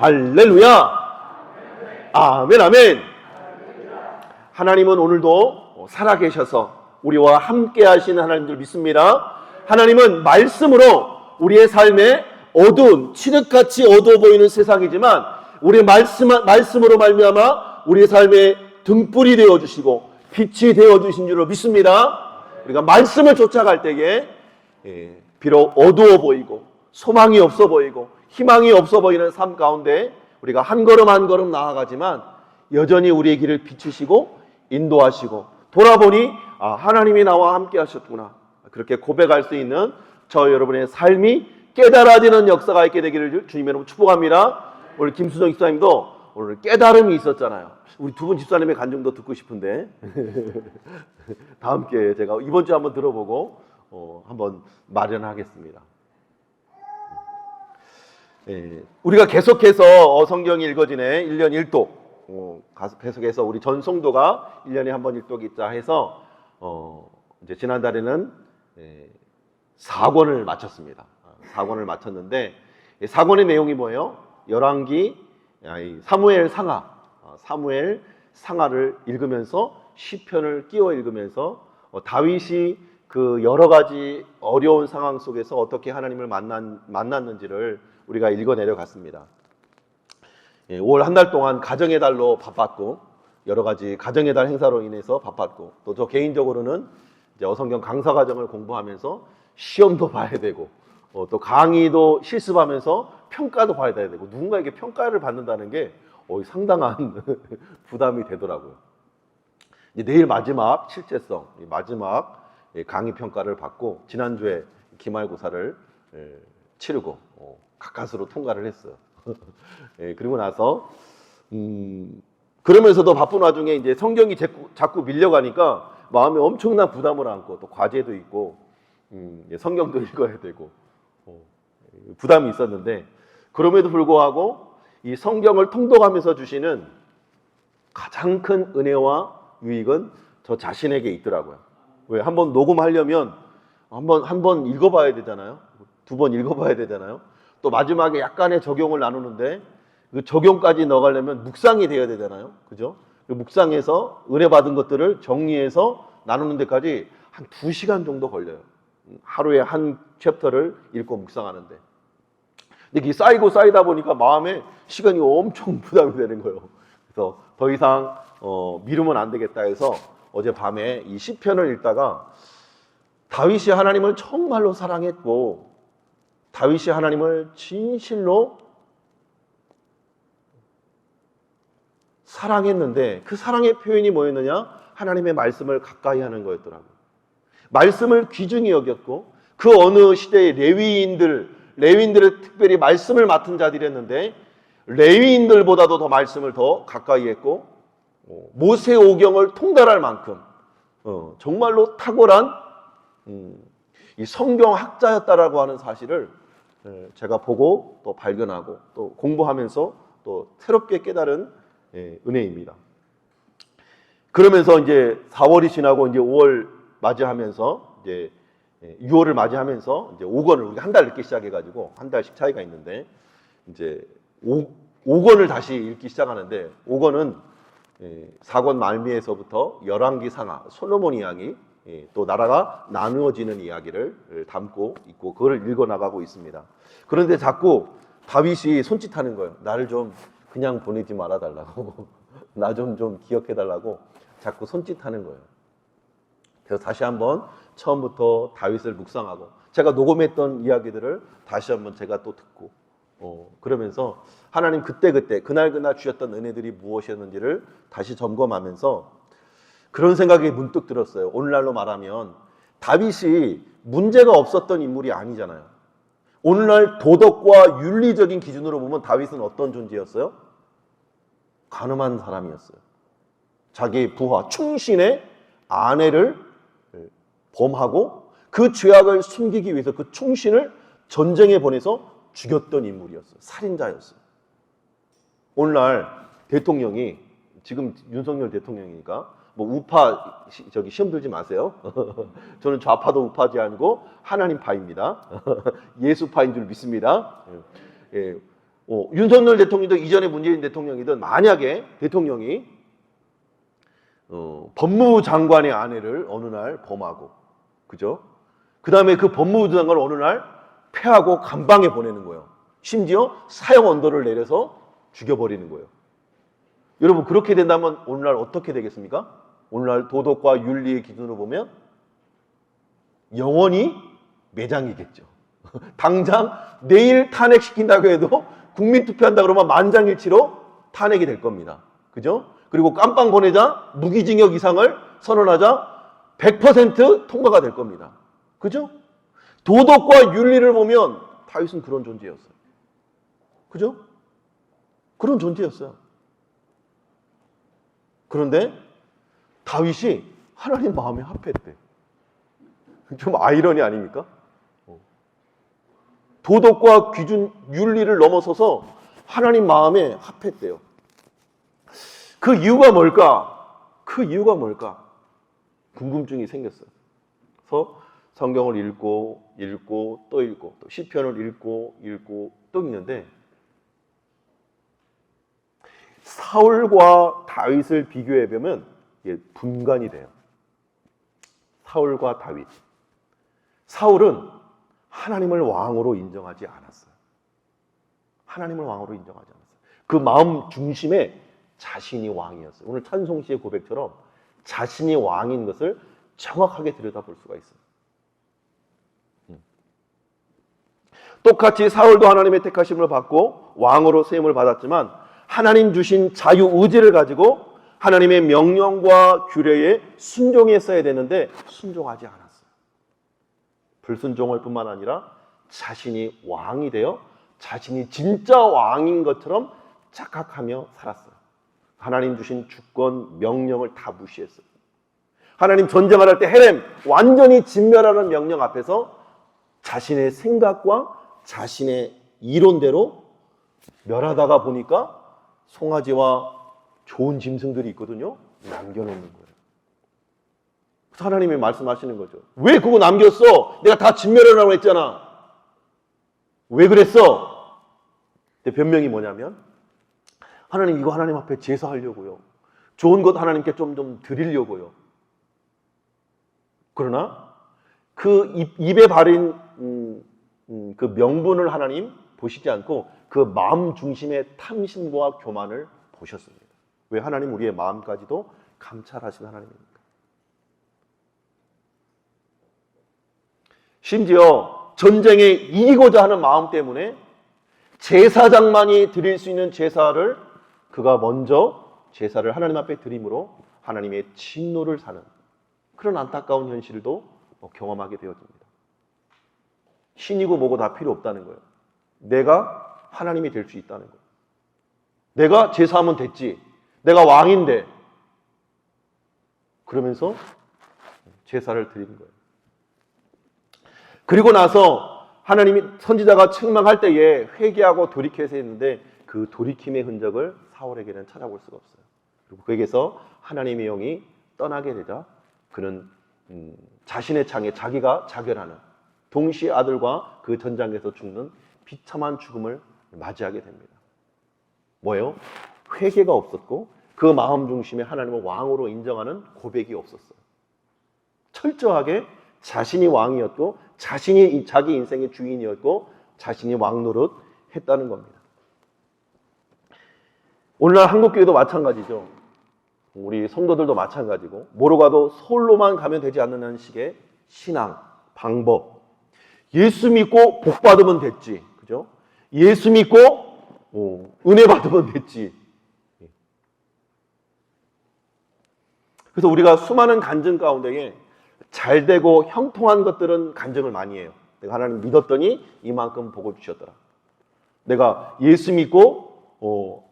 할렐루야. 아멘, 아멘. 하나님은 오늘도 살아계셔서 우리와 함께 하시는 하나님들 믿습니다. 하나님은 말씀으로 우리의 삶에 어두운, 칠흑같이 어두워 보이는 세상이지만 우리의 말씀으로 말미암아 우리의 삶에 등불이 되어주시고 빛이 되어주신 줄로 믿습니다. 우리가 말씀을 쫓아갈 때에 비록 어두워 보이고 소망이 없어 보이고 희망이 없어 보이는 삶 가운데 우리가 한 걸음 한 걸음 나아가지만 여전히 우리의 길을 비추시고 인도하시고 돌아보니 하나님이 나와 함께 하셨구나, 그렇게 고백할 수 있는 저 여러분의 삶이 깨달아지는 역사가 있게 되기를 주님의 이름으로 축복합니다. 오늘 김수정 집사님도 오늘 깨달음이 있었잖아요. 우리 두 분 집사님의 간증도 듣고 싶은데 다음 기회에 제가 이번 주에 한번 들어보고 한번 마련하겠습니다. 우리가 계속해서 성경이 읽어지네 1년 1독 계속해서 우리 전 성도가 1년에 한 번 1독 있자 해서 이제 지난달에는 4권을 마쳤습니다. 4권을 마쳤는데 4권의 내용이 뭐예요? 열왕기, 사무엘 상하를 읽으면서 시편을 끼워 읽으면서 다윗이 그 여러 가지 어려운 상황 속에서 어떻게 하나님을 만났는지를 우리가 읽어 내려갔습니다. 5월 한 달 동안 가정의 달로 바빴고 여러 가지 가정의 달 행사로 인해서 바빴고 또 저 개인적으로는 이제 어성경 강사 과정을 공부하면서 시험도 봐야 되고 또 강의도 실습하면서 평가도 봐야 되고 누군가에게 평가를 받는다는 게 상당한 부담이 되더라고요. 이제 내일 마지막 실제성, 마지막 강의 평가를 받고 지난주에 기말고사를 치르고 가까스로 통과를 했어요. 그리고 나서 그러면서도 바쁜 와중에 이제 성경이 자꾸 밀려가니까 마음에 엄청난 부담을 안고 또 과제도 있고 성경도 읽어야 되고 부담이 있었는데 그럼에도 불구하고 이 성경을 통독하면서 주시는 가장 큰 은혜와 유익은 저 자신에게 있더라고요. 왜? 한번 녹음하려면 한 번 읽어봐야 되잖아요. 2번 읽어봐야 되잖아요. 또 마지막에 약간의 적용을 나누는데 그 적용까지 넣어가려면 묵상이 되어야 되잖아요. 그죠? 그 묵상해서 은혜 받은 것들을 정리해서 나누는 데까지 한 2시간 정도 걸려요. 하루에 한 챕터를 읽고 묵상하는데. 근데 이게 쌓이다 보니까 마음에 시간이 엄청 부담이 되는 거예요. 그래서 더 이상 미루면 안 되겠다 해서 어젯밤에 이 시편을 읽다가 다윗이 하나님을 정말로 사랑했고 다윗이 하나님을 진실로 사랑했는데 그 사랑의 표현이 뭐였느냐? 하나님의 말씀을 가까이 하는 거였더라고요. 말씀을 귀중히 여겼고 그 어느 시대의 레위인들을 특별히 말씀을 맡은 자들이었는데 레위인들보다도 더 말씀을 더 가까이 했고 모세오경을 통달할 만큼 정말로 탁월한 이 성경학자였다라고 하는 사실을 제가 보고 또 발견하고 또 공부하면서 또 새롭게 깨달은 은혜입니다. 그러면서 이제 4월이 지나고 이제 5월 맞이하면서 이제 6월을 맞이하면서 이제 5권을 우리가 한 달 읽기 시작해가지고 한 달씩 차이가 있는데 이제 5권을 다시 읽기 시작하는데 5권은 4권 말미에서부터 열왕기 상하 솔로몬 이야기 또 나라가 나누어지는 이야기를 담고 있고 그걸 읽어나가고 있습니다. 그런데 자꾸 다윗이 손짓하는 거예요. 나를 좀 그냥 보내지 말아달라고 나 좀 기억해달라고 자꾸 손짓하는 거예요. 그래서 다시 한번 처음부터 다윗을 묵상하고 제가 녹음했던 이야기들을 다시 한번 제가 또 듣고 그러면서 하나님 그때 그날 주셨던 은혜들이 무엇이었는지를 다시 점검하면서 그런 생각이 문득 들었어요. 오늘날로 말하면 다윗이 문제가 없었던 인물이 아니잖아요. 오늘날 도덕과 윤리적인 기준으로 보면 다윗은 어떤 존재였어요? 가늠한 사람이었어요. 자기 부하 충신의 아내를 범하고 그 죄악을 숨기기 위해서 그 충신을 전쟁에 보내서 죽였던 인물이었어요. 살인자였어요. 오늘날 대통령이 지금 윤석열 대통령이니까 뭐 우파 시험 들지 마세요. 저는 좌파도 우파지 아니고 하나님 파입니다. 예수파인 줄 믿습니다. 윤석열 대통령이든 이전에 문재인 대통령이든 만약에 대통령이 법무부 장관의 아내를 어느 날 범하고, 그죠? 그 다음에 그 법무부 장관을 어느 날 패하고 감방에 보내는 거예요. 심지어 사형 언도를 내려서 죽여버리는 거예요. 여러분, 그렇게 된다면 오늘날 어떻게 되겠습니까? 오늘날 도덕과 윤리의 기준으로 보면 영원히 매장이겠죠. 당장 내일 탄핵시킨다고 해도 국민투표한다 그러면 만장일치로 탄핵이 될 겁니다. 그죠? 그리고 깜빵 보내자 무기징역 이상을 선언하자 100% 통과가 될 겁니다. 그죠? 도덕과 윤리를 보면 다윗은 그런 존재였어요. 그죠? 그런 존재였어요. 그런데 다윗이 하나님 마음에 합했대. 좀 아이러니 아닙니까? 도덕과 기준, 윤리를 넘어서서 하나님 마음에 합했대요. 그 이유가 뭘까? 그 이유가 뭘까? 궁금증이 생겼어요. 그래서 성경을 읽고 또 읽고 또 시편을 읽고 또 읽는데 사울과 다윗을 비교해 보면 분간이 돼요. 사울과 다윗. 사울은 하나님을 왕으로 인정하지 않았어요. 하나님을 왕으로 인정하지 않았어요. 그 마음 중심에 자신이 왕이었어요. 오늘 찬송시의 고백처럼 자신이 왕인 것을 정확하게 들여다볼 수가 있어요. 똑같이 사울도 하나님의 택하심을 받고 왕으로 세움을 받았지만 하나님 주신 자유의지를 가지고 하나님의 명령과 규례에 순종했어야 되는데 순종하지 않았어요. 불순종할 뿐만 아니라 자신이 왕이 되어 자신이 진짜 왕인 것처럼 착각하며 살았어요. 하나님 주신 주권, 명령을 다 무시했어요. 하나님 전쟁을 할 때 헤렘, 완전히 진멸하는 명령 앞에서 자신의 생각과 자신의 이론대로 멸하다가 보니까 송아지와 좋은 짐승들이 있거든요. 남겨놓는 거예요. 하나님이 말씀하시는 거죠. 왜 그거 남겼어? 내가 다 진멸하라고 했잖아. 왜 그랬어? 근데 변명이 뭐냐면 하나님, 이거 하나님 앞에 제사하려고요. 좋은 것 하나님께 좀 드리려고요. 그러나 그 입에 바른 그 명분을 하나님 보시지 않고 그 마음 중심의 탐심과 교만을 보셨습니다. 왜? 하나님 우리의 마음까지도 감찰하신 하나님입니다. 심지어 전쟁에 이기고자 하는 마음 때문에 제사장만이 드릴 수 있는 제사를 그가 먼저 제사를 하나님 앞에 드림으로 하나님의 진노를 사는 그런 안타까운 현실도 경험하게 되어집니다. 신이고 뭐고 다 필요 없다는 거예요. 내가 하나님이 될 수 있다는 거예요. 내가 제사하면 됐지. 내가 왕인데. 그러면서 제사를 드리는 거예요. 그리고 나서 하나님이 선지자가 책망할 때에 회개하고 돌이켜서 했는데 그 돌이킴의 흔적을 사울에게는 찾아볼 수가 없어요. 그리고 그에게서 하나님의 영이 떠나게 되자 그는 자신의 창에 자기가 자결하는 동시에 아들과 그 전장에서 죽는 비참한 죽음을 맞이하게 됩니다. 뭐예요? 회개가 없었고 그 마음 중심에 하나님을 왕으로 인정하는 고백이 없었어요. 철저하게 자신이 왕이었고 자신이 자기 인생의 주인이었고 자신이 왕노릇 했다는 겁니다. 오늘날 한국교회도 마찬가지죠. 우리 성도들도 마찬가지고 뭐로 가도 서울로만 가면 되지 않는 식의 신앙, 방법. 예수 믿고 복 받으면 됐지. 그죠? 예수 믿고 은혜 받으면 됐지. 그래서 우리가 수많은 간증 가운데에 잘 되고 형통한 것들은 간증을 많이 해요. 내가 하나님 믿었더니 이만큼 복을 주셨더라. 내가 예수 믿고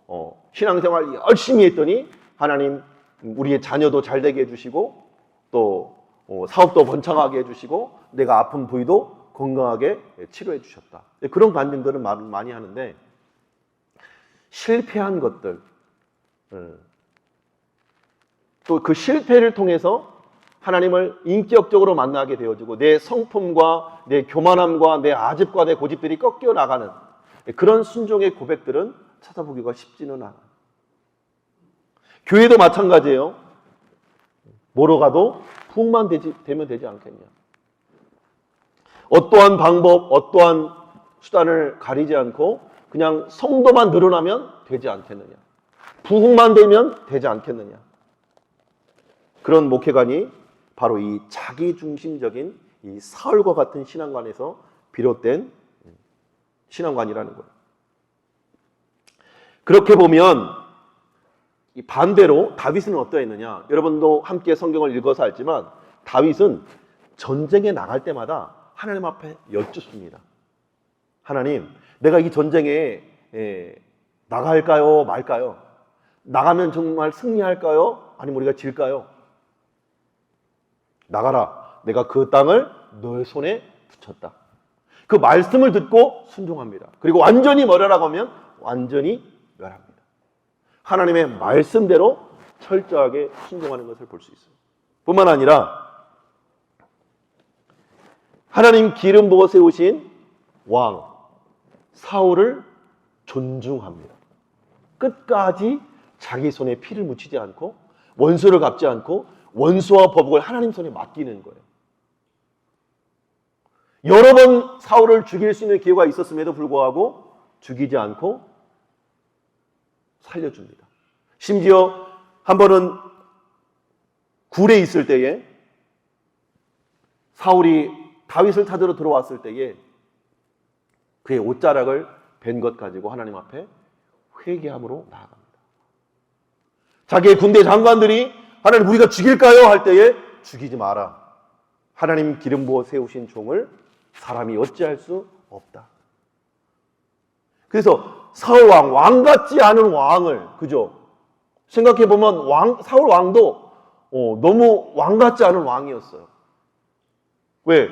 신앙생활 열심히 했더니 하나님 우리의 자녀도 잘 되게 해주시고 또 사업도 번창하게 해주시고 내가 아픈 부위도 건강하게 치료해 주셨다. 그런 간증들은 많이 하는데 실패한 것들 또 그 실패를 통해서 하나님을 인격적으로 만나게 되어지고 내 성품과 내 교만함과 내 아집과 내 고집들이 꺾여 나가는 그런 순종의 고백들은 찾아보기가 쉽지는 않아요. 교회도 마찬가지예요. 뭐로 가도 부흥만 되면 되지 않겠냐. 어떠한 방법, 어떠한 수단을 가리지 않고 그냥 성도만 늘어나면 되지 않겠느냐. 부흥만 되면 되지 않겠느냐. 그런 목회관이 바로 이 자기중심적인 이 사울과 같은 신앙관에서 비롯된 신앙관이라는 거예요. 그렇게 보면 반대로 다윗은 어떠했느냐. 여러분도 함께 성경을 읽어서 알지만 다윗은 전쟁에 나갈 때마다 하나님 앞에 여쭙습니다. 하나님, 내가 이 전쟁에 나갈까요? 말까요? 나가면 정말 승리할까요? 아니면 우리가 질까요? 나가라. 내가 그 땅을 너의 손에 붙였다. 그 말씀을 듣고 순종합니다. 그리고 완전히 멸하라고 하면 완전히 멸합니다. 하나님의 말씀대로 철저하게 순종하는 것을 볼 수 있어요. 뿐만 아니라 하나님 기름 부어 세우신 왕 사울을 존중합니다. 끝까지 자기 손에 피를 묻히지 않고 원수를 갚지 않고 원수와 법을 하나님 손에 맡기는 거예요. 여러 번 사울을 죽일 수 있는 기회가 있었음에도 불구하고 죽이지 않고 살려줍니다. 심지어 한 번은 굴에 있을 때에 사울이 다윗을 찾으러 들어왔을 때에 그의 옷자락을 벤 것 가지고 하나님 앞에 회개함으로 나아갑니다. 자기의 군대 장관들이 하나님 우리가 죽일까요? 할 때에 죽이지 마라. 하나님 기름 부어 세우신 종을 사람이 어찌할 수 없다. 그래서 사울 왕 같지 않은 왕을, 그죠? 생각해보면 사울 왕도 너무 왕 같지 않은 왕이었어요. 왜?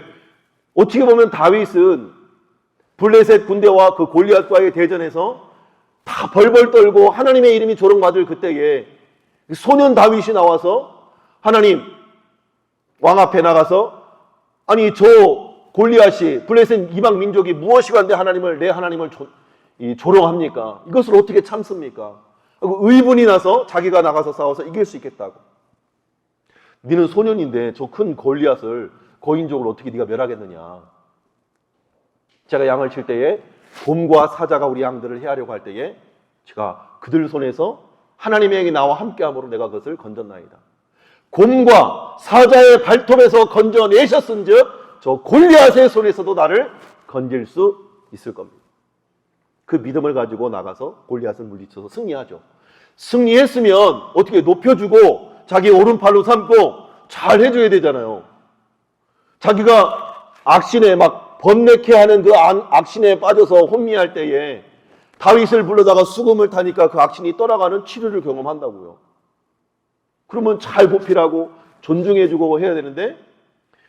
어떻게 보면 다윗은 블레셋 군대와 그 골리앗과의 대전에서 다 벌벌 떨고 하나님의 이름이 조롱받을 그때에 소년 다윗이 나와서 하나님 왕 앞에 나가서 아니 저 골리앗이 블레셋 이방 민족이 무엇이간데 내 하나님을 조롱합니까? 이것을 어떻게 참습니까? 의분이 나서 자기가 나가서 싸워서 이길 수 있겠다고. 너는 소년인데 저 큰 골리앗을 거인족을 어떻게 네가 멸하겠느냐. 제가 양을 칠 때에 곰과 사자가 우리 양들을 해하려고 할 때에 제가 그들 손에서 하나님의 영이 나와 함께함으로 내가 그것을 건졌나이다. 곰과 사자의 발톱에서 건져내셨은즉 저 골리앗의 손에서도 나를 건질 수 있을 겁니다. 그 믿음을 가지고 나가서 골리앗을 물리쳐서 승리하죠. 승리했으면 어떻게 높여주고 자기 오른팔로 삼고 잘 해줘야 되잖아요. 자기가 악신에 막 번뇌케하는 그 악신에 빠져서 혼미할 때에 다윗을 불러다가 수금을 타니까 그 악신이 떠나가는 치료를 경험한다고요. 그러면 잘 보필하고 존중해주고 해야 되는데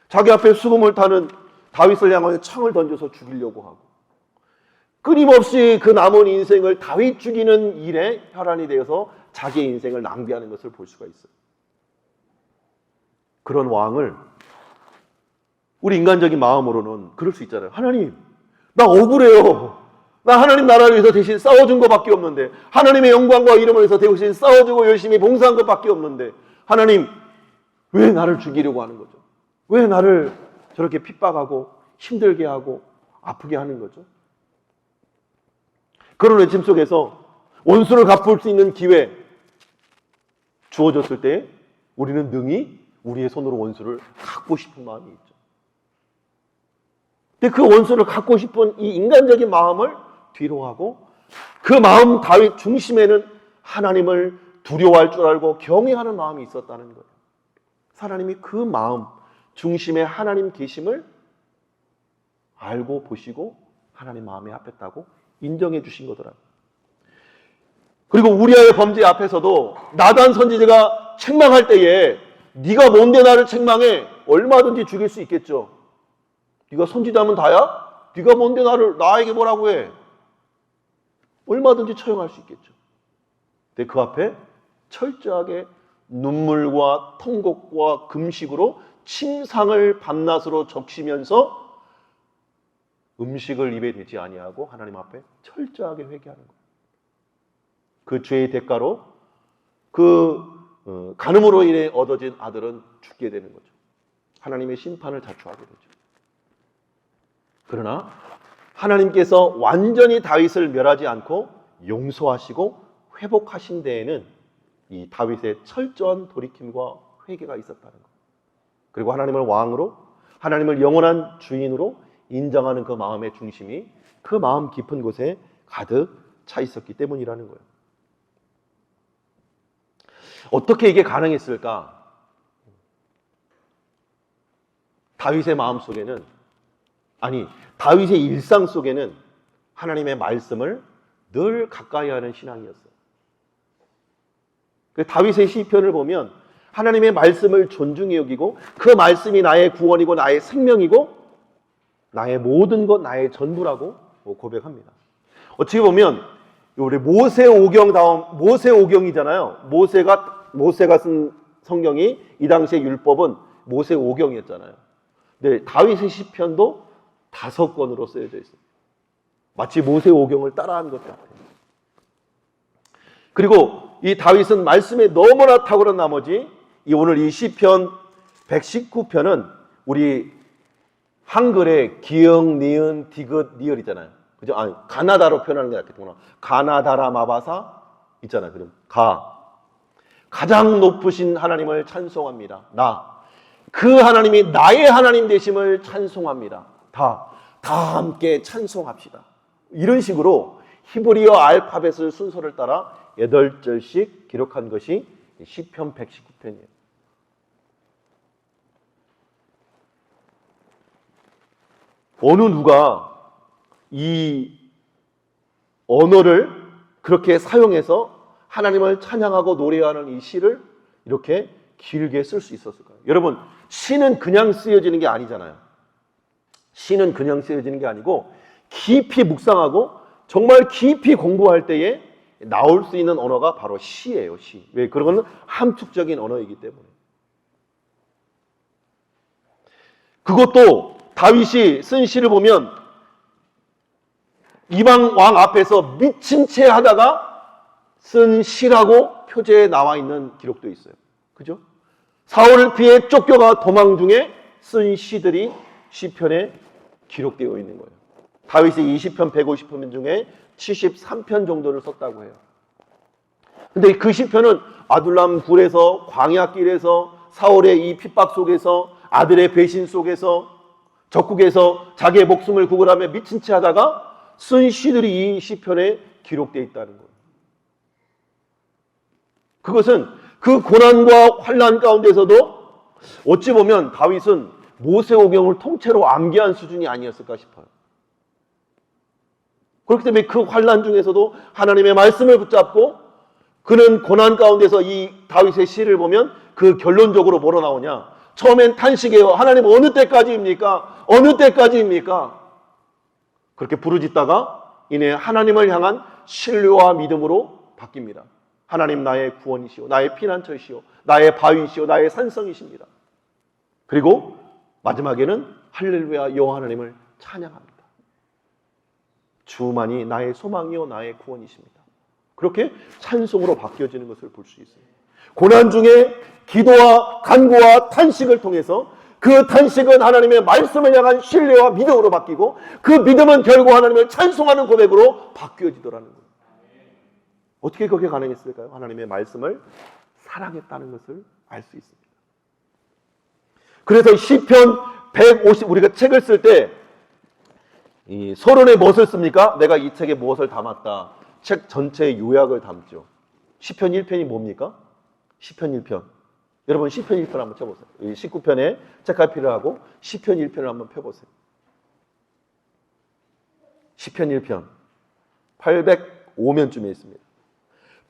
자기 앞에 수금을 타는 다윗을 향하여 창을 던져서 죽이려고 하고 끊임없이 그 남은 인생을 다윗 죽이는 일에 혈안이 되어서 자기의 인생을 낭비하는 것을 볼 수가 있어요. 그런 왕을 우리 인간적인 마음으로는 그럴 수 있잖아요. 하나님, 나 억울해요. 나 하나님 나라를 위해서 대신 싸워준 것밖에 없는데 하나님의 영광과 이름을 위해서 대신 싸워주고 열심히 봉사한 것밖에 없는데 하나님, 왜 나를 죽이려고 하는 거죠? 왜 나를 저렇게 핍박하고 힘들게 하고 아프게 하는 거죠? 그런 외침 속에서 원수를 갚을 수 있는 기회 주어졌을 때 우리는 능히 우리의 손으로 원수를 갚고 싶은 마음이 있죠. 근데 그 원수를 갚고 싶은 이 인간적인 마음을 뒤로 하고 그 마음 다윗 중심에는 하나님을 두려워할 줄 알고 경외하는 마음이 있었다는 거예요. 하나님이 그 마음 중심에 하나님 계심을 알고 보시고 하나님 마음에 합했다고 인정해 주신 거더라고요. 그리고 우리아의 범죄 앞에서도 나단 선지자가 책망할 때에 네가 뭔데 나를 책망해? 얼마든지 죽일 수 있겠죠. 네가 선지자면 다야? 네가 뭔데 나에게 뭐라고 해? 얼마든지 처형할 수 있겠죠. 근데 그 앞에 철저하게 눈물과 통곡과 금식으로 침상을 밤낮으로 적시면서 음식을 입에 대지 아니하고 하나님 앞에 철저하게 회개하는 거예요. 그 죄의 대가로 간음으로 인해 얻어진 아들은 죽게 되는 거죠. 하나님의 심판을 자초하게 되죠. 그러나 하나님께서 완전히 다윗을 멸하지 않고 용서하시고 회복하신 데에는 이 다윗의 철저한 돌이킴과 회개가 있었다는 것. 그리고 하나님을 왕으로, 하나님을 영원한 주인으로 인정하는 그 마음의 중심이 그 마음 깊은 곳에 가득 차 있었기 때문이라는 거예요. 어떻게 이게 가능했을까? 다윗의 마음 속에는, 다윗의 일상 속에는 하나님의 말씀을 늘 가까이 하는 신앙이었어요. 다윗의 시편을 보면 하나님의 말씀을 존중히 여기고 그 말씀이 나의 구원이고 나의 생명이고 나의 모든 것, 나의 전부라고 고백합니다. 어떻게 보면 우리 모세오경이잖아요. 모세가 쓴 성경이 이 당시의 율법은 모세오경이었잖아요. 근데 다윗의 시편도 5권으로 쓰여져 있어요. 마치 모세오경을 따라한 것 같아요. 그리고 이 다윗은 말씀에 너무나 탁월한 나머지 오늘 이 시편 119편은 우리 한글에 기역, 니은, 디귿, 리을이잖아요. 그죠? 가나다로 표현하는 게 낫겠구나. 가나다라 마바사 있잖아요. 그럼 가장 높으신 하나님을 찬송합니다. 그 하나님이 나의 하나님 되심을 찬송합니다. 다 함께 찬송합시다. 이런 식으로 히브리어 알파벳을 순서를 따라 8절씩 기록한 것이 시편 119편이에요. 어느 누가 이 언어를 그렇게 사용해서 하나님을 찬양하고 노래하는 이 시를 이렇게 길게 쓸 수 있었을까요? 여러분, 시는 그냥 쓰여지는 게 아니잖아요. 시는 그냥 쓰여지는 게 아니고 깊이 묵상하고 정말 깊이 공부할 때에 나올 수 있는 언어가 바로 시예요. 시. 왜? 그런 건 함축적인 언어이기 때문에. 그것도 다윗이 쓴 시를 보면 이방 왕 앞에서 미친 채 하다가 쓴 시라고 표제에 나와 있는 기록도 있어요. 그죠? 사울을 피해 쫓겨가 도망 중에 쓴 시들이 시편에 기록되어 있는 거예요. 다윗이 20편, 150편 중에 73편 정도를 썼다고 해요. 근데 그 시편은 아둘람 굴에서, 광야길에서, 사울의 이 핍박 속에서, 아들의 배신 속에서, 적국에서 자기의 목숨을 구걸하며 미친 채 하다가 쓴 시들이 이 시편에 기록되어 있다는 거예요. 그것은 그 고난과 환난 가운데서도 어찌 보면 다윗은 모세오경을 통째로 암기한 수준이 아니었을까 싶어요. 그렇기 때문에 그 환난 중에서도 하나님의 말씀을 붙잡고 그는 고난 가운데서 이 다윗의 시를 보면 그 결론적으로 뭐로 나오냐? 처음엔 탄식이에요. 하나님 어느 때까지입니까? 어느 때까지입니까? 그렇게 부르짖다가 이내 하나님을 향한 신뢰와 믿음으로 바뀝니다. 하나님 나의 구원이시오, 나의 피난처이시오, 나의 바위시오, 나의 산성이십니다. 그리고 마지막에는 할렐루야 여호와 하나님을 찬양합니다. 주만이 나의 소망이요 나의 구원이십니다. 그렇게 찬송으로 바뀌어지는 것을 볼 수 있어요. 고난 중에 기도와 간구와 탄식을 통해서 그 탄식은 하나님의 말씀을 향한 신뢰와 믿음으로 바뀌고 그 믿음은 결국 하나님을 찬송하는 고백으로 바뀌어지더라는 거예요. 어떻게 그렇게 가능했을까요? 하나님의 말씀을 사랑했다는 것을 알 수 있습니다. 그래서 시편 150 우리가 책을 쓸 때 이 서론에 무엇을 씁니까? 내가 이 책에 무엇을 담았다. 책 전체의 요약을 담죠. 시편 1편이 뭡니까? 시편 1편. 여러분 시편 1편 한번 쳐보세요. 19편에 책갈피를 하고 시편 1편을 한번 펴보세요. 시편 1편 805면쯤에 있습니다.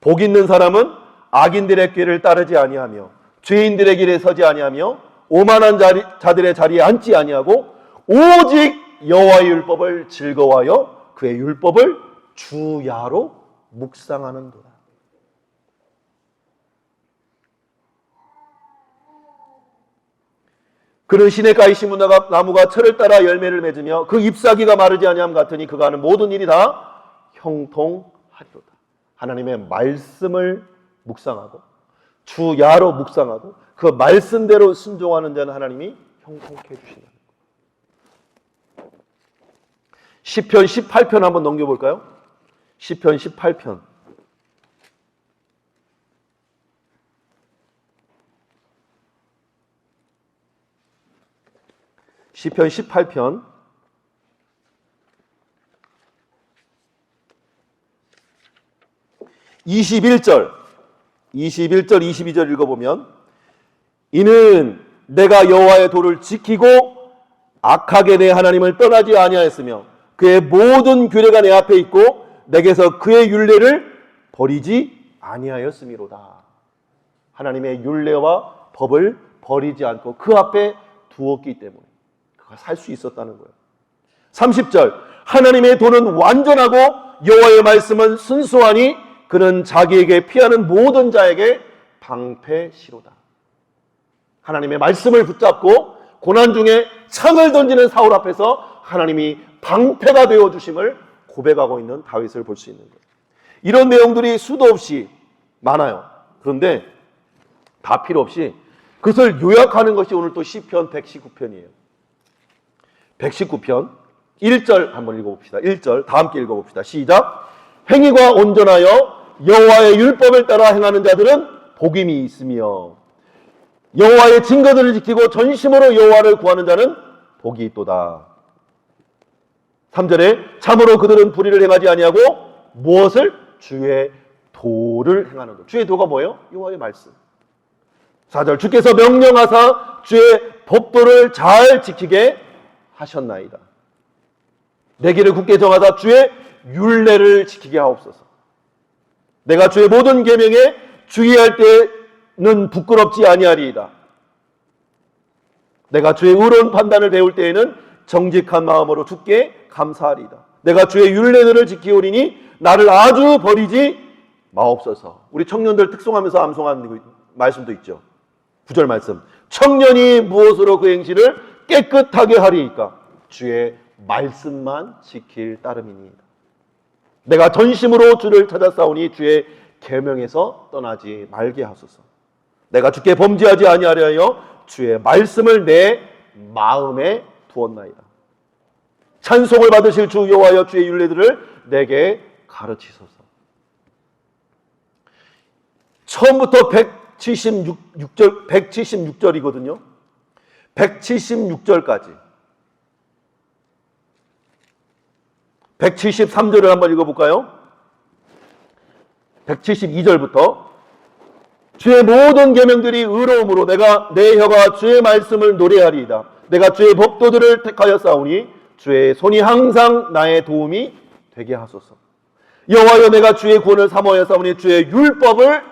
복 있는 사람은 악인들의 꾀를 따르지 아니하며 죄인들의 길에 서지 아니하며 오만한 자들의 자리에 앉지 아니하고 오직 여호와의 율법을 즐거워하여 그의 율법을 주야로 묵상하는도다. 그는 시냇가에 심은 나무가 철을 따라 열매를 맺으며 그 잎사귀가 마르지 아니함 같으니 그가 하는 모든 일이 다 형통하리로다. 하나님의 말씀을 묵상하고 주야로 묵상하고 그 말씀대로 순종하는 자는 하나님이 형통케 해주신다. 시편 18편 한번 넘겨볼까요? 시편 18편. 시편 18편 21절 22절 읽어보면 이는 내가 여호와의 도를 지키고 악하게 내 하나님을 떠나지 아니하였으며 그의 모든 규례가 내 앞에 있고 내게서 그의 율례를 버리지 아니하였음이로다. 하나님의 율례와 법을 버리지 않고 그 앞에 두었기 때문에 그가 살 수 있었다는 거예요. 30절 하나님의 도는 완전하고 여호와의 말씀은 순수하니 그는 자기에게 피하는 모든 자에게 방패시로다. 하나님의 말씀을 붙잡고 고난 중에 창을 던지는 사울 앞에서 하나님이 방패가 되어주심을 고백하고 있는 다윗을 볼 수 있는 거예요. 이런 내용들이 수도 없이 많아요. 그런데 다 필요 없이 그것을 요약하는 것이 오늘 또 시편 119편이에요. 119편 1절 한번 읽어봅시다. 1절 다 함께 읽어봅시다. 시작. 행위가 온전하여 여호와의 율법을 따라 행하는 자들은 복임이 있으며 여호와의 증거들을 지키고 전심으로 여호와를 구하는 자는 복이 있도다. 3절에 참으로 그들은 불의를 행하지 아니하고 무엇을? 주의 도를 행하는 것. 주의 도가 뭐예요? 여호와의 말씀. 4절 주께서 명령하사 주의 법도를 잘 지키게 하셨나이다. 내 길을 굳게 정하사 주의 율례를 지키게 하옵소서. 내가 주의 모든 계명에 주의할 때는 부끄럽지 아니하리이다. 내가 주의 의로운 판단을 배울 때에는 정직한 마음으로 주께 감사하리이다. 내가 주의 율례들을 지키오리니 나를 아주 버리지 마옵소서. 우리 청년들 특송하면서 암송하는 말씀도 있죠. 9절 말씀. 청년이 무엇으로 그 행실을 깨끗하게 하리이까? 주의 말씀만 지킬 따름이니이다. 내가 전심으로 주를 찾아 싸우니 주의 계명에서 떠나지 말게 하소서. 내가 주께 범죄하지 아니하려 하여 주의 말씀을 내 마음에 두었나이다. 찬송을 받으실 주 여호와여 주의 율례들을 내게 가르치소서. 처음부터 176절이거든요. 176절까지. 173절을 한번 읽어볼까요? 172절부터 주의 모든 계명들이 의로움으로 내가 내 혀가 주의 말씀을 노래하리이다. 내가 주의 법도들을 택하여 싸우니 주의 손이 항상 나의 도움이 되게 하소서. 여호와여 내가 주의 구원을 사모하여 싸우니 주의 율법을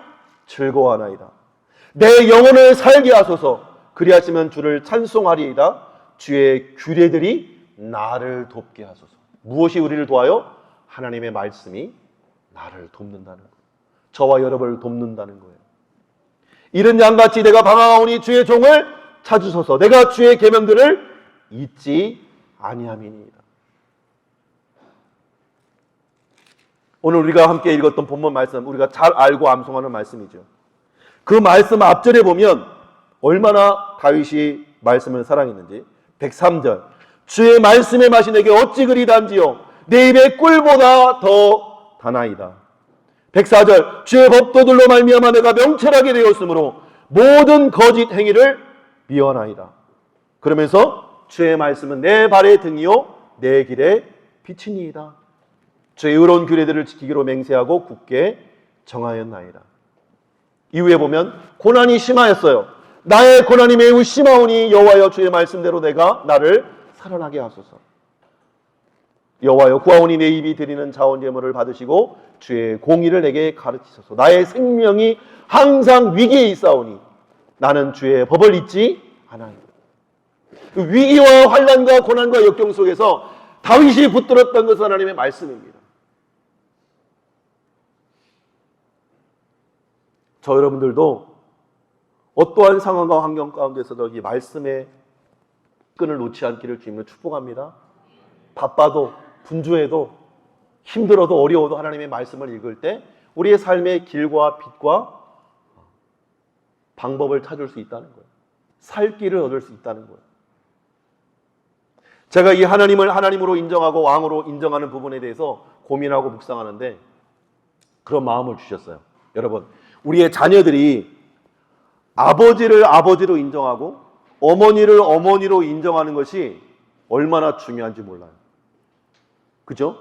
즐거워하나이다. 내 영혼을 살게 하소서. 그리하시면 주를 찬송하리이다. 주의 규례들이 나를 돕게 하소서. 무엇이 우리를 도와요? 하나님의 말씀이 나를 돕는다는 거예요. 저와 여러분을 돕는다는 거예요. 이른 양같이 내가 방황하오니 주의 종을 찾으소서. 내가 주의 계명들을 잊지 아니함이니이다. 오늘 우리가 함께 읽었던 본문 말씀, 우리가 잘 알고 암송하는 말씀이죠. 그 말씀 앞절에 보면 얼마나 다윗이 말씀을 사랑했는지. 103절 주의 말씀의 맛이 내게 어찌 그리 단지요 내 입의 꿀보다 더 다나이다. 104절 주의 법도들로 말미암아 내가 명철하게 되었으므로 모든 거짓 행위를 미워하나이다. 그러면서 주의 말씀은 내 발의 등이요 내 길의 빛이니이다. 주의 의로운 규례들을 지키기로 맹세하고 굳게 정하였나이다. 이후에 보면 고난이 심하였어요. 나의 고난이 매우 심하오니 여호와여 주의 말씀대로 내가 나를 살아나게 하소서. 여호와여 구하오니 내 입이 드리는 자원 제물을 받으시고 주의 공의를 내게 가르치소서. 나의 생명이 항상 위기에 있사오니 나는 주의 법을 잊지 않아요. 위기와 환난과 고난과 역경 속에서 다윗이 붙들었던 것은 하나님의 말씀입니다. 저 여러분들도 어떠한 상황과 환경 가운데서도 이 말씀에 끈을 놓지 않기를 주님으로 축복합니다. 바빠도 분주해도 힘들어도 어려워도 하나님의 말씀을 읽을 때 우리의 삶의 길과 빛과 방법을 찾을 수 있다는 거예요. 살 길을 얻을 수 있다는 거예요. 제가 이 하나님을 하나님으로 인정하고 왕으로 인정하는 부분에 대해서 고민하고 묵상하는데 그런 마음을 주셨어요. 여러분, 우리의 자녀들이 아버지를 아버지로 인정하고 어머니를 어머니로 인정하는 것이 얼마나 중요한지 몰라요. 그죠?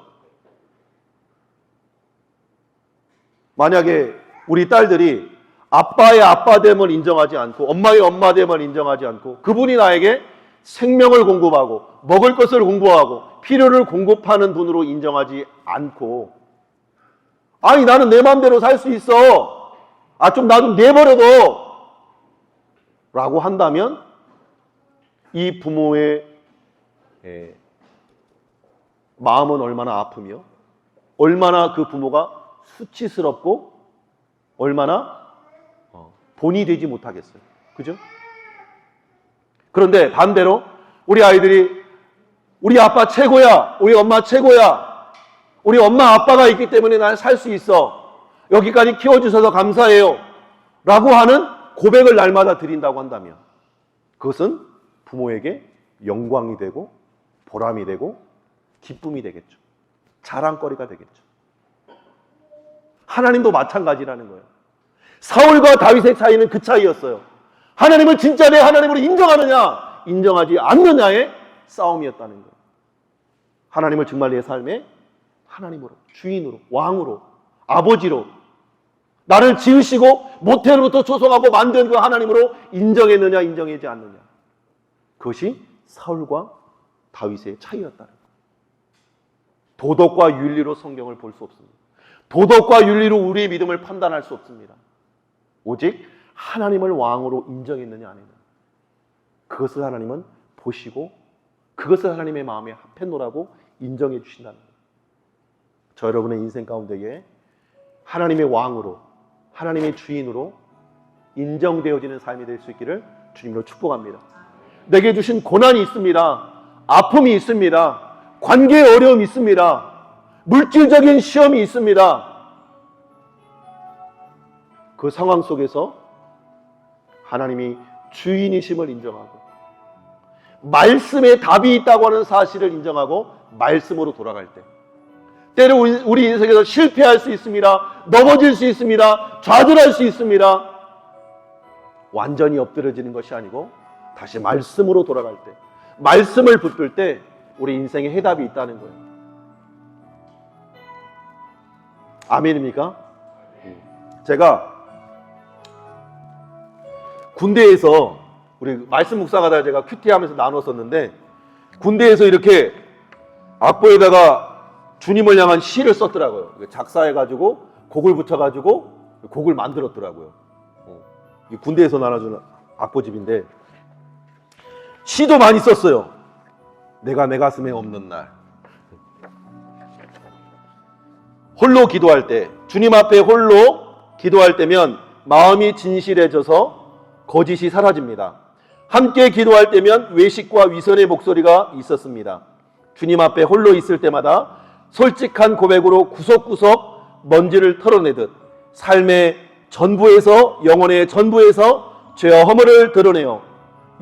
만약에 우리 딸들이 아빠의 아빠됨을 인정하지 않고 엄마의 엄마됨을 인정하지 않고 그분이 나에게 생명을 공급하고 먹을 것을 공부하고 필요를 공급하는 분으로 인정하지 않고 아니 나는 내 마음대로 살 수 있어. 좀 나 좀 내버려둬. 라고 한다면 이 부모의 마음은 얼마나 아프며 얼마나 그 부모가 수치스럽고 얼마나 본이 되지 못하겠어요. 그죠? 그런데 반대로 우리 아이들이 우리 아빠 최고야, 우리 엄마 최고야, 우리 엄마 아빠가 있기 때문에 난 살 수 있어, 여기까지 키워주셔서 감사해요 라고 하는 고백을 날마다 드린다고 한다면 그것은 부모에게 영광이 되고 보람이 되고 기쁨이 되겠죠. 자랑거리가 되겠죠. 하나님도 마찬가지라는 거예요. 사울과 다윗의 차이는 그 차이였어요. 하나님을 진짜 내 하나님으로 인정하느냐 인정하지 않느냐의 싸움이었다는 거예요. 하나님을 정말 내 삶의 하나님으로, 주인으로, 왕으로, 아버지로 나를 지으시고 모태로부터 조성하고 만든 그 하나님으로 인정했느냐 인정하지 않느냐, 그것이 사울과 다윗의 차이였다는 거예요. 도덕과 윤리로 성경을 볼 수 없습니다. 도덕과 윤리로 우리의 믿음을 판단할 수 없습니다. 오직 하나님을 왕으로 인정했느냐 안 했느냐, 그것을 하나님은 보시고 그것을 하나님의 마음에 합했노라고 인정해 주신다는 거예요. 저 여러분의 인생 가운데에 하나님의 왕으로, 하나님의 주인으로 인정되어지는 삶이 될 수 있기를 주님으로 축복합니다. 내게 주신 고난이 있습니다. 아픔이 있습니다. 관계의 어려움이 있습니다. 물질적인 시험이 있습니다. 그 상황 속에서 하나님이 주인이심을 인정하고 말씀에 답이 있다고 하는 사실을 인정하고 말씀으로 돌아갈 때, 때로 우리 인생에서 실패할 수 있습니다. 넘어질 수 있습니다. 좌절할 수 있습니다. 완전히 엎드려지는 것이 아니고 다시 말씀으로 돌아갈 때, 말씀을 붙들 때 우리 인생에 해답이 있다는 거예요. 아멘입니까? 제가 군대에서 우리 말씀 묵상하다가 제가 큐티하면서 나눴었는데 군대에서 이렇게 악보에다가 주님을 향한 시를 썼더라고요. 작사해가지고 곡을 붙여가지고 곡을 만들었더라고요. 군대에서 나눠주는 악보집인데 시도 많이 썼어요. 내가 내 가슴에 없는 날, 홀로 기도할 때, 주님 앞에 홀로 기도할 때면 마음이 진실해져서 거짓이 사라집니다. 함께 기도할 때면 외식과 위선의 목소리가 있었습니다. 주님 앞에 홀로 있을 때마다 솔직한 고백으로 구석구석 먼지를 털어내듯 삶의 전부에서, 영혼의 전부에서 죄와 허물을 드러내어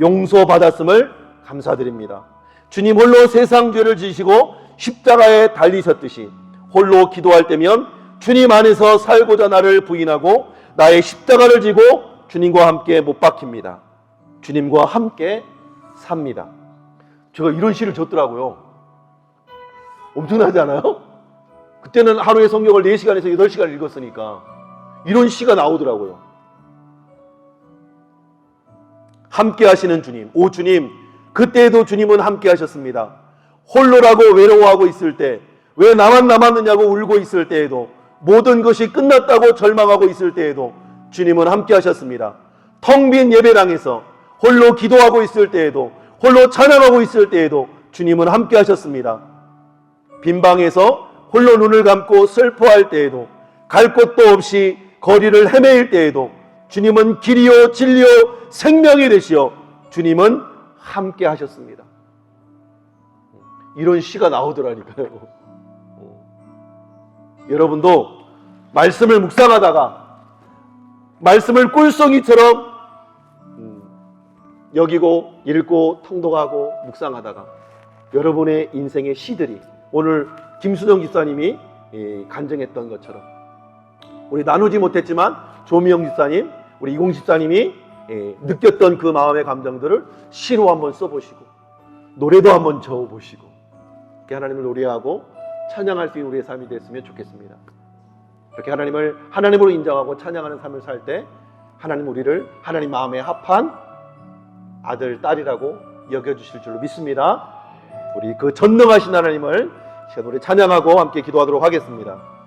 용서받았음을 감사드립니다. 주님 홀로 세상 죄를 지시고 십자가에 달리셨듯이 홀로 기도할 때면 주님 안에서 살고자 나를 부인하고 나의 십자가를 지고 주님과 함께 못 박힙니다. 주님과 함께 삽니다. 제가 이런 시를 줬더라고요. 엄청나지 않아요? 그때는 하루에 성경을 4시간에서 8시간 읽었으니까 이런 시가 나오더라고요. 함께 하시는 주님, 오 주님, 그때에도 주님은 함께 하셨습니다. 홀로라고 외로워하고 있을 때, 왜 나만 남았느냐고 울고 있을 때에도, 모든 것이 끝났다고 절망하고 있을 때에도 주님은 함께 하셨습니다. 텅 빈 예배당에서 홀로 기도하고 있을 때에도, 홀로 찬양하고 있을 때에도 주님은 함께 하셨습니다. 빈 방에서 홀로 눈을 감고 슬퍼할 때에도, 갈 곳도 없이 거리를 헤매일 때에도 주님은 길이요 진리요 생명이 되시어 주님은 함께 하셨습니다. 이런 시가 나오더라니까요. 여러분도 말씀을 묵상하다가 말씀을 꿀송이처럼 여기고 읽고 통독하고 묵상하다가 여러분의 인생의 시들이 오늘 김수정 집사님이 간증했던 것처럼 우리 나누지 못했지만 조미영 집사님, 우리 이공 집사님이 느꼈던 그 마음의 감정들을 시로 한번 써보시고 노래도 한번 저어보시고 이렇게 하나님을 노래하고 찬양할 수 있는 우리의 삶이 됐으면 좋겠습니다. 이렇게 하나님을 하나님으로 인정하고 찬양하는 삶을 살 때 하나님 우리를 하나님 마음에 합한 아들, 딸이라고 여겨주실 줄로 믿습니다. 우리 그 전능하신 하나님을 시간 우리 찬양하고 함께 기도하도록 하겠습니다.